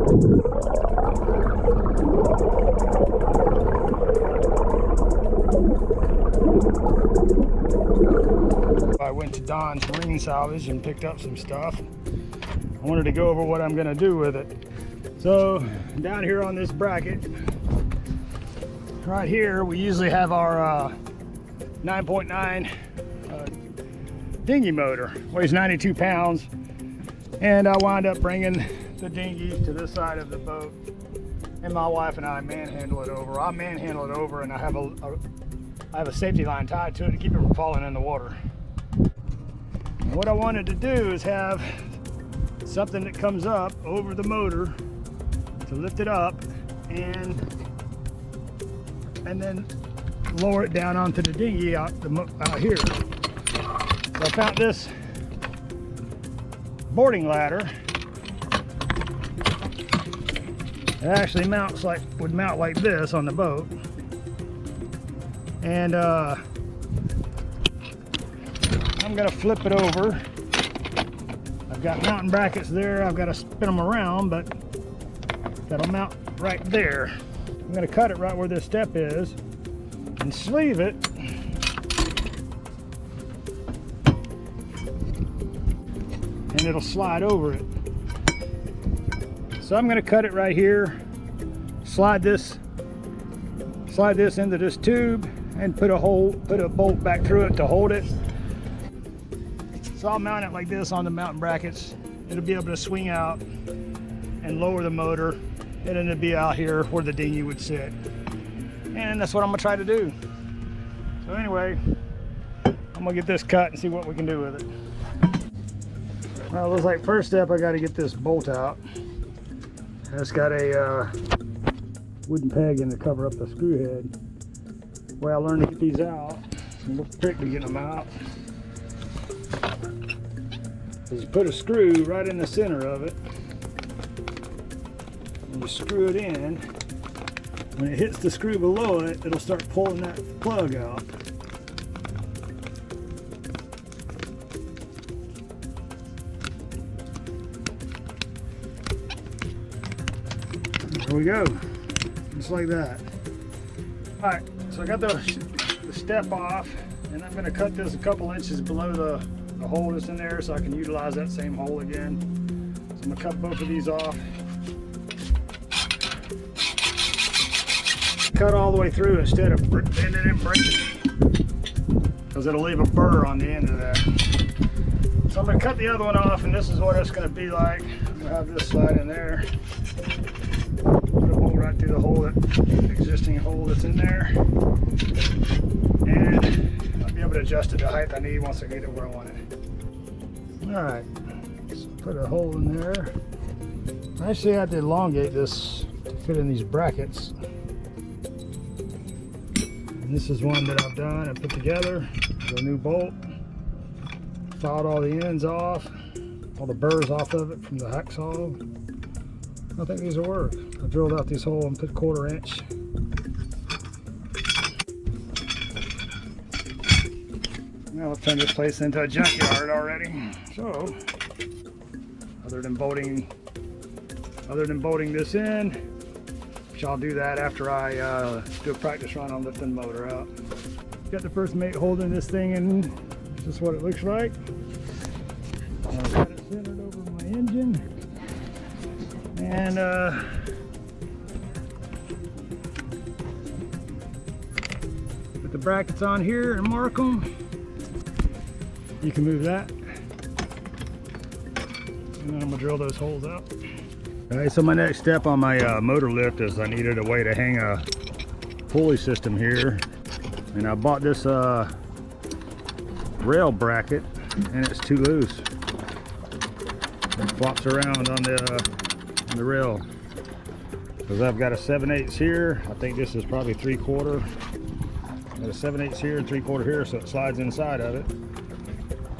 I went to Don's Marine Salvage and picked up some stuff. I wanted to go over what I'm going to do with it. So down here on this bracket, right here, we usually have our 9.9 dinghy motor. Weighs 92 pounds. And I wound up bringing the dinghy to this side of the boat. And my wife and I manhandle it over. I manhandle it over, and I have a safety line tied to it to keep it from falling in the water. And what I wanted to do is have something that comes up over the motor to lift it up and then lower it down onto the dinghy out here. So I found this boarding ladder. It actually would mount like this on the boat. And I'm gonna flip it over. I've got mounting brackets there. I've got to spin them around, but that'll mount right there. I'm gonna cut it right where this step is and sleeve it. And it'll slide over it. So I'm gonna cut it right here, slide this into this tube, and put a bolt back through it to hold it. So I'll mount it like this on the mounting brackets. It'll be able to swing out and lower the motor, and then it'll be out here where the dinghy would sit. And that's what I'm gonna try to do. So anyway, I'm gonna get this cut and see what we can do with it. Well, it looks like first step, I gotta get this bolt out. It's got a wooden peg in to cover up the screw head. The way I learned to get these out, and look tricky getting them out, is you put a screw right in the center of it, and you screw it in. When it hits the screw below it, it'll start pulling that plug out. There we go, just like that. All right, so I got the step off, and I'm gonna cut this a couple inches below the hole that's in there so I can utilize that same hole again. So I'm gonna cut both of these off. Cut all the way through instead of bending it and breaking it, because it'll leave a burr on the end of that. So I'm gonna cut the other one off, and this is what it's gonna be like. I'm gonna have this slide in there. Put a hole right through the hole, that existing hole that's in there. And I'll be able to adjust it to the height I need once I get it where I want it. Alright, so put a hole in there. I actually had to elongate this to fit in these brackets. And this is one that I've done and put together with a new bolt. Filed all the ends off, all the burrs off of it from the hacksaw. I think these will work. I drilled out this hole and put 1/4 inch. Now I've turned this place into a junkyard already. So, other than bolting this in, which I'll do that after I do a practice run on lifting the motor out. Got the first mate holding this thing in. This is what it looks like. I've got it centered over my engine. And put the brackets on here and mark them. You can move that. And then I'm gonna drill those holes out. All right, so my next step on my motor lift is I needed a way to hang a pulley system here. And I bought this rail bracket, and it's too loose. It flops around on the rail. Because I've got a 7/8 here. I think this is probably 3/4. Got a 7/8 here and 3/4 here, so it slides inside of it.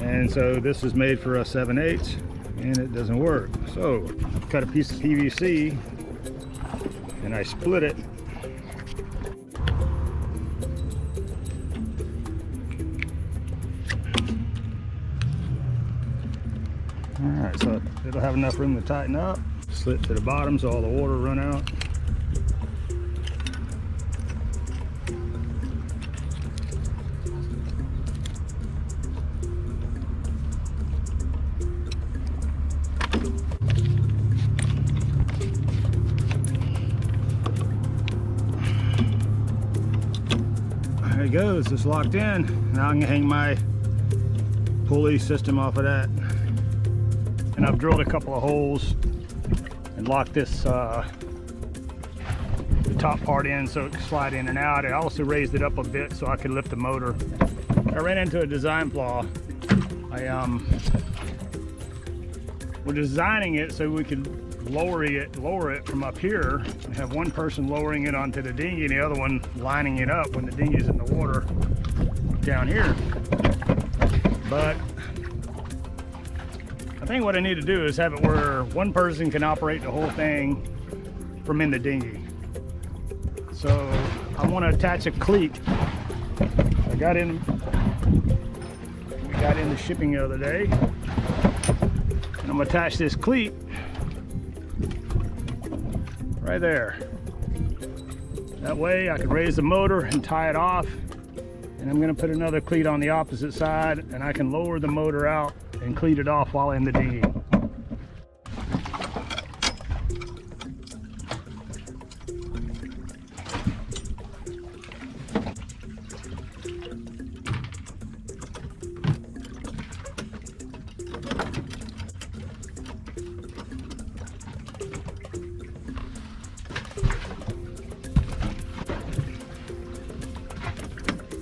And so this is made for a 7/8, and it doesn't work. So I cut a piece of PVC and I split it. All right, so it'll have enough room to tighten up. So Slip to the bottom so all the water run out. There it goes, it's locked in. Now I can hang my pulley system off of that. And I've drilled a couple of holes and locked this the top part in so it can slide in and out. I also raised it up a bit so I could lift the motor. I ran into a design flaw. We're designing it so we can lower it from up here and have one person lowering it onto the dinghy and the other one lining it up when the dinghy's in the water down here. But I think what I need to do is have it where one person can operate the whole thing from in the dinghy. So I want to attach a cleat. We got in the shipping the other day. And I'm gonna attach this cleat right there. That way I can raise the motor and tie it off. And I'm gonna put another cleat on the opposite side and I can lower the motor out and cleat it off while in the dinghy.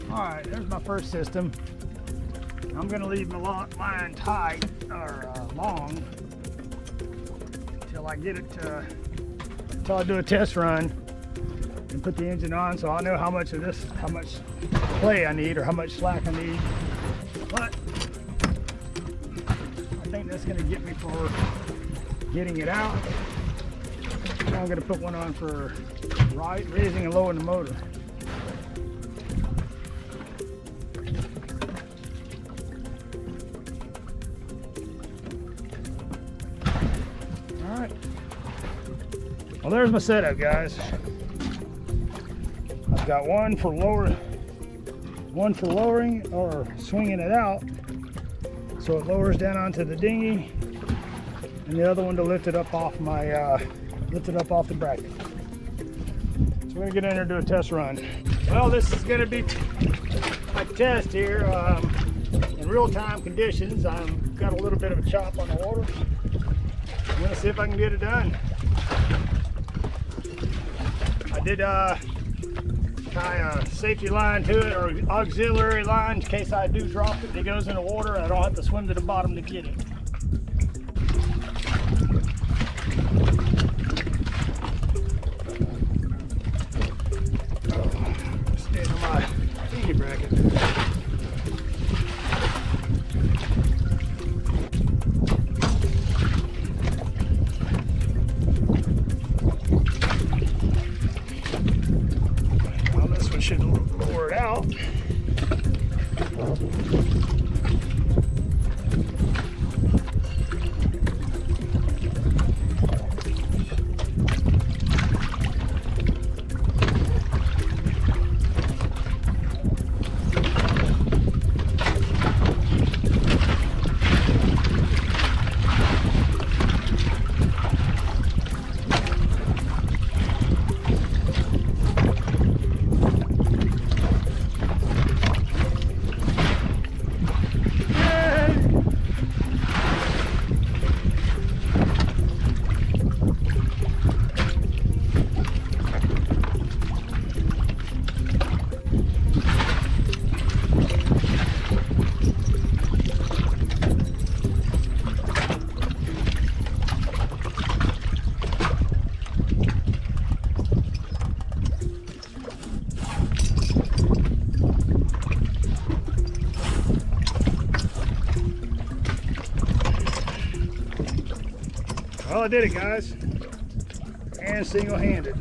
All right, there's my first system. I'm gonna leave my line tight or long until I get it until I do a test run and put the engine on, so I know how much play I need or how much slack I need. But I think that's gonna get me for getting it out. Now I'm gonna put one on for raising and lowering the motor. Well, there's my setup, guys. I've got one for lowering or swinging it out so it lowers down onto the dinghy, and the other one to lift it up off the bracket. So we're gonna get in there and do a test run. Well, this is gonna be my test here in real-time conditions. I've got a little bit of a chop on the water. I'm gonna see if I can get it done. I did tie a safety line to it, or auxiliary line, in case I do drop it and it goes in the water and I don't have to swim to the bottom to get it. Stand on my dinghy bracket. Should lower it out. Well, I did it, guys, and single-handed.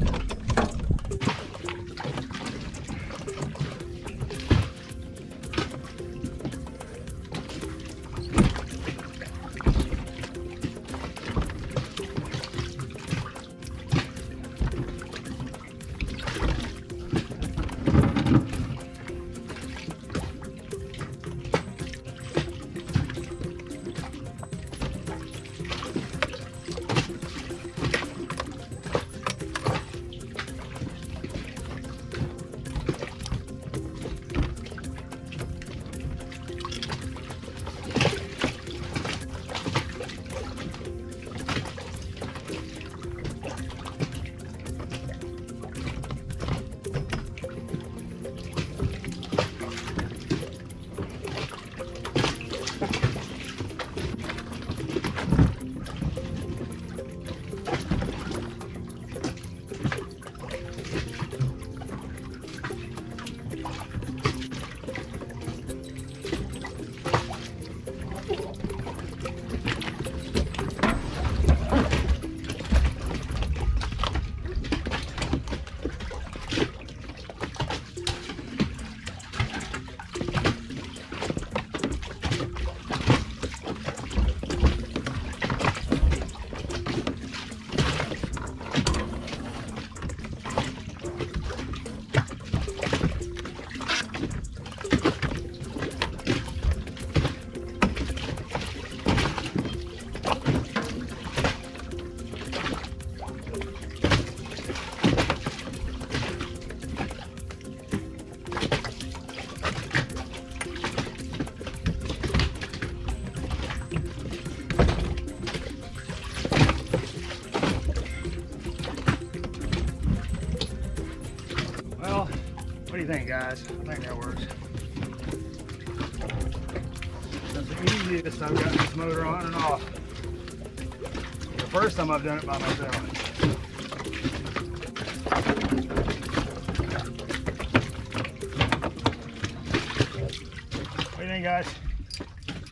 What do you think, guys? I think that works. That's the easiest I've got this motor on and off. The first time I've done it by myself. What do you think, guys?